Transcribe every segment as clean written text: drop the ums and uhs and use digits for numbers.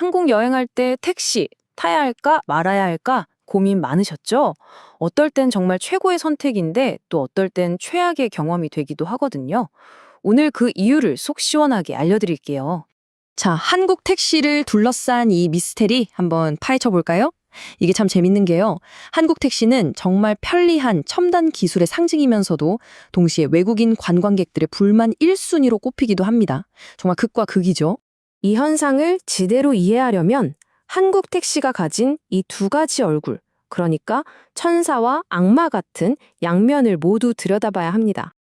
한국 여행할 때 택시 타야 할까 말아야 할까 고민 많으셨죠? 어떨 땐 정말 최고의 선택인데 또 어떨 땐 최악의 경험이 되기도 하거든요. 오늘 그 이유를 속 시원하게 알려드릴게요. 자, 한국 택시를 둘러싼 이 미스테리 한번 파헤쳐 볼까요? 이게 참 재밌는 게요. 한국 택시는 정말 편리한 첨단 기술의 상징이면서도 동시에 외국인 관광객들의 불만 1순위로 꼽히기도 합니다. 정말 극과 극이죠. 이 현상을 제대로 이해하려면 한국 택시가 가진 이 두 가지 얼굴, 그러니까 천사와 악마 같은 양면을 모두 들여다봐야 합니다.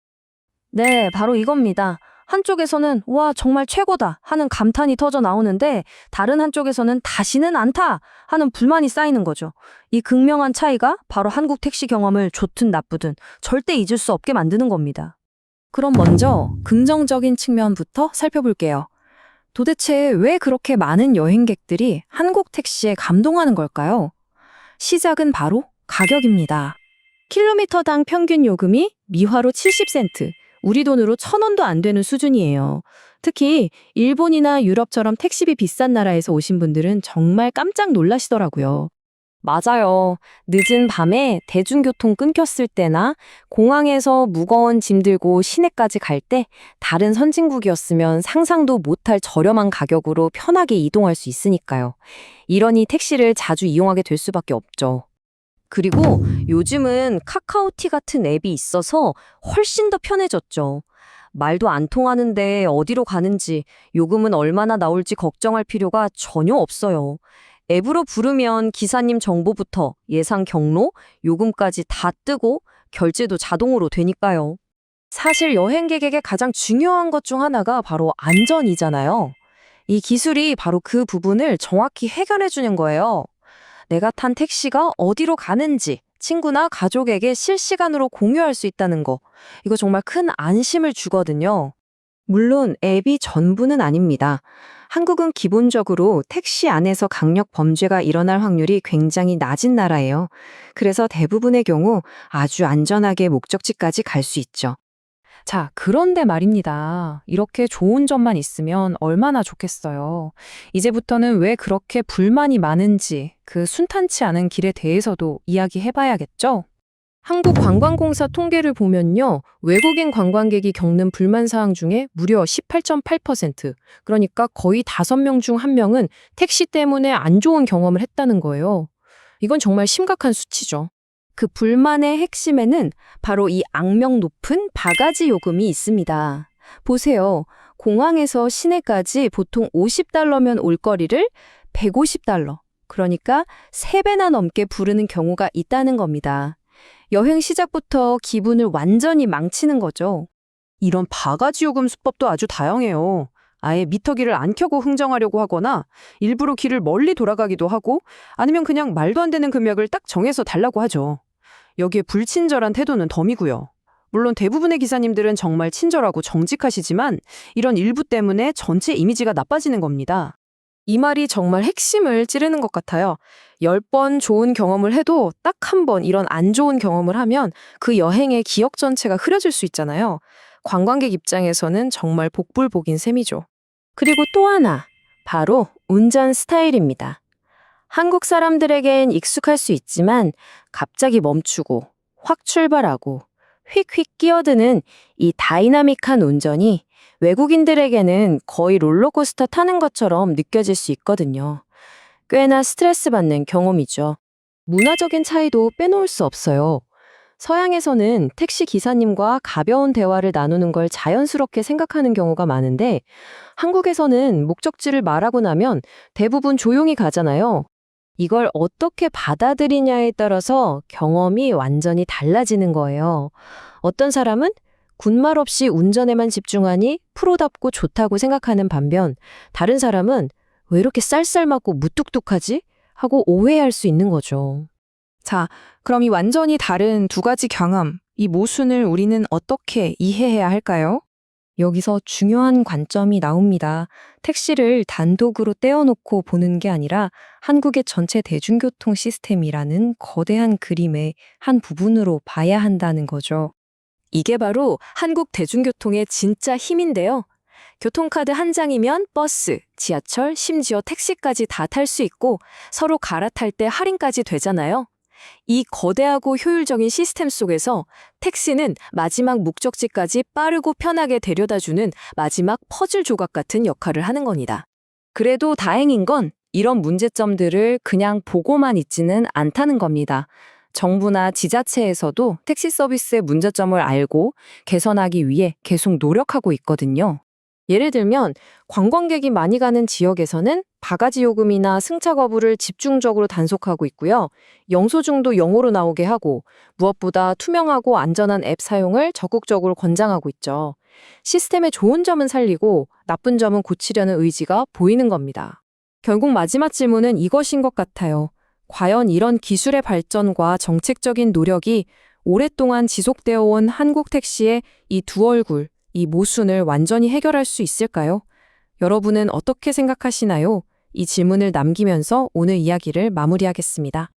네, 바로 이겁니다. 한쪽에서는 와, 정말 최고다 하는 감탄이 터져 나오는데 다른 한쪽에서는 다시는 않다 하는 불만이 쌓이는 거죠. 이 극명한 차이가 바로 한국 택시 경험을 좋든 나쁘든 절대 잊을 수 없게 만드는 겁니다. 그럼 먼저 긍정적인 측면부터 살펴볼게요. 도대체 왜 그렇게 많은 여행객들이 한국 택시에 감동하는 걸까요? 시작은 바로 가격입니다. 킬로미터당 평균 요금이 미화로 70센트, 우리 돈으로 1,000원도 안 되는 수준이에요. 특히 일본이나 유럽처럼 택시비 비싼 나라에서 오신 분들은 정말 깜짝 놀라시더라고요. 맞아요. 늦은 밤에 대중교통 끊겼을 때나 공항에서 무거운 짐 들고 시내까지 갈 때 다른 선진국이었으면 상상도 못할 저렴한 가격으로 편하게 이동할 수 있으니까요. 이러니 택시를 자주 이용하게 될 수밖에 없죠. 그리고 요즘은 카카오티 같은 앱이 있어서 훨씬 더 편해졌죠. 말도 안 통하는데 어디로 가는지, 요금은 얼마나 나올지 걱정할 필요가 전혀 없어요. 앱으로 부르면 기사님 정보부터 예상 경로, 요금까지 다 뜨고 결제도 자동으로 되니까요. 사실 여행객에게 가장 중요한 것 중 하나가 바로 안전이잖아요. 이 기술이 바로 그 부분을 정확히 해결해 주는 거예요. 내가 탄 택시가 어디로 가는지 친구나 가족에게 실시간으로 공유할 수 있다는 거. 이거 정말 큰 안심을 주거든요. 물론 앱이 전부는 아닙니다. 한국은 기본적으로 택시 안에서 강력 범죄가 일어날 확률이 굉장히 낮은 나라예요. 그래서 대부분의 경우 아주 안전하게 목적지까지 갈 수 있죠. 자, 그런데 말입니다. 이렇게 좋은 점만 있으면 얼마나 좋겠어요. 이제부터는 왜 그렇게 불만이 많은지 그 순탄치 않은 길에 대해서도 이야기해봐야겠죠? 한국관광공사 통계를 보면요. 외국인 관광객이 겪는 불만 사항 중에 무려 18.8%, 그러니까 거의 5명 중 1명은 택시 때문에 안 좋은 경험을 했다는 거예요. 이건 정말 심각한 수치죠. 그 불만의 핵심에는 바로 이 악명 높은 바가지 요금이 있습니다. 보세요. 공항에서 시내까지 보통 $50면 올 거리를 $150, 그러니까 3배나 넘게 부르는 경우가 있다는 겁니다. 여행 시작부터 기분을 완전히 망치는 거죠. 이런 바가지 요금 수법도 아주 다양해요. 아예 미터기를 안 켜고 흥정하려고 하거나 일부러 길을 멀리 돌아가기도 하고 아니면 그냥 말도 안 되는 금액을 딱 정해서 달라고 하죠. 여기에 불친절한 태도는 덤이고요. 물론 대부분의 기사님들은 정말 친절하고 정직하시지만 이런 일부 때문에 전체 이미지가 나빠지는 겁니다. 이 말이 정말 핵심을 찌르는 것 같아요. 10번 좋은 경험을 해도 딱 한 번 이런 안 좋은 경험을 하면 그 여행의 기억 전체가 흐려질 수 있잖아요. 관광객 입장에서는 정말 복불복인 셈이죠. 그리고 또 하나, 바로 운전 스타일입니다. 한국 사람들에겐 익숙할 수 있지만 갑자기 멈추고 확 출발하고 휙휙 끼어드는 이 다이나믹한 운전이 외국인들에게는 거의 롤러코스터 타는 것처럼 느껴질 수 있거든요. 꽤나 스트레스 받는 경험이죠. 문화적인 차이도 빼놓을 수 없어요. 서양에서는 택시 기사님과 가벼운 대화를 나누는 걸 자연스럽게 생각하는 경우가 많은데 한국에서는 목적지를 말하고 나면 대부분 조용히 가잖아요. 이걸 어떻게 받아들이냐에 따라서 경험이 완전히 달라지는 거예요. 어떤 사람은 군말 없이 운전에만 집중하니 프로답고 좋다고 생각하는 반면 다른 사람은 왜 이렇게 쌀쌀맞고 무뚝뚝하지? 하고 오해할 수 있는 거죠. 자, 그럼 이 완전히 다른 두 가지 경험, 이 모순을 우리는 어떻게 이해해야 할까요? 여기서 중요한 관점이 나옵니다. 택시를 단독으로 떼어놓고 보는 게 아니라 한국의 전체 대중교통 시스템이라는 거대한 그림의 한 부분으로 봐야 한다는 거죠. 이게 바로 한국 대중교통의 진짜 힘인데요. 교통카드 한 장이면 버스, 지하철, 심지어 택시까지 다 탈 수 있고 서로 갈아탈 때 할인까지 되잖아요. 이 거대하고 효율적인 시스템 속에서 택시는 마지막 목적지까지 빠르고 편하게 데려다주는 마지막 퍼즐 조각 같은 역할을 하는 겁니다. 그래도 다행인 건 이런 문제점들을 그냥 보고만 있지는 않다는 겁니다. 정부나 지자체에서도 택시 서비스의 문제점을 알고 개선하기 위해 계속 노력하고 있거든요. 예를 들면 관광객이 많이 가는 지역에서는 바가지 요금이나 승차 거부를 집중적으로 단속하고 있고요. 영수증도 영어로 나오게 하고 무엇보다 투명하고 안전한 앱 사용을 적극적으로 권장하고 있죠. 시스템의 좋은 점은 살리고 나쁜 점은 고치려는 의지가 보이는 겁니다. 결국 마지막 질문은 이것인 것 같아요. 과연 이런 기술의 발전과 정책적인 노력이 오랫동안 지속되어 온 한국 택시의 이 두 얼굴, 이 모순을 완전히 해결할 수 있을까요? 여러분은 어떻게 생각하시나요? 이 질문을 남기면서 오늘 이야기를 마무리하겠습니다.